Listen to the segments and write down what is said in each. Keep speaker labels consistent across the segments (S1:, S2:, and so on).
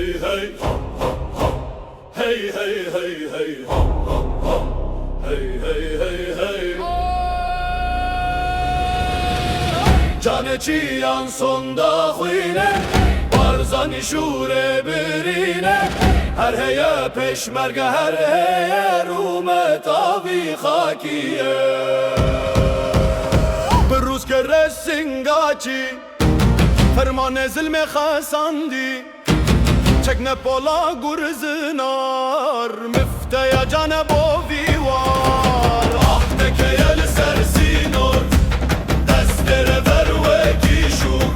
S1: hey hey hey hey hey hey hey hey hey hey Caneci yan sonda khwine Barzani şure birine Her heye peşmerge her heye Rumet avi khakiye Beruz ke resingaci Fermane zilme khasandi Çekne pola gurzinar Mifteye cane bovi var Ah tekeye li sersinor Destere ver ve kişur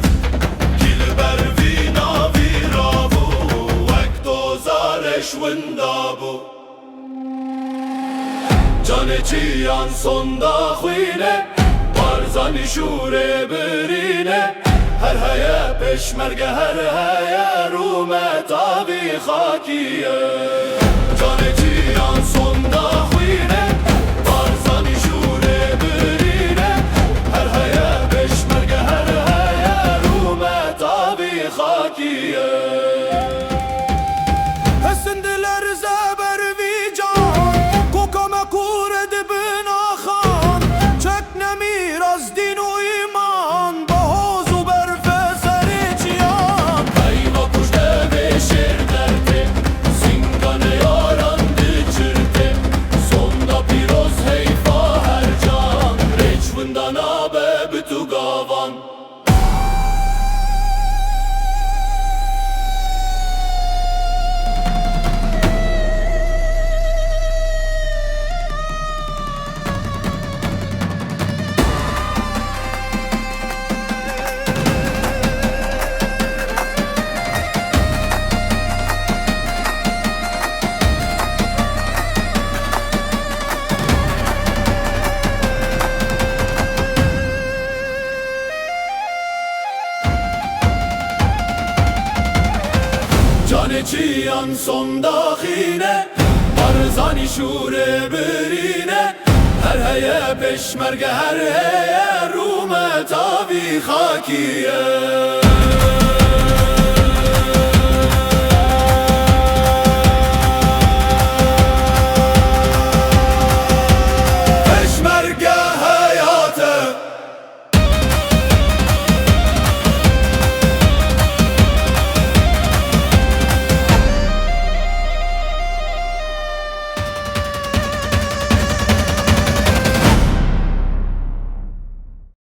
S1: Kilber vina viravu Vek dozar eşvindabu Caneci yan sonda khwine Barzani şure birine Her heye peşmerge her heye Rumet avi khakiye Caneci yan sonda khwine Barzani şure birine Her heye peşmerge her heye Rumet avi khakiye
S2: Hesindiler zeber vican Kokame kured bin akhan Çekne miras din u iman Bahozu berfe sericiyan
S1: Eyva kuşte beşir derdi Zingane yaran diçirdi Sonda piroz heyfa her can Reçvından abe bütu gavan Caneci yan sonda khine Barzani şure birine Her heye peşmerge her heye Rumet avi khakiye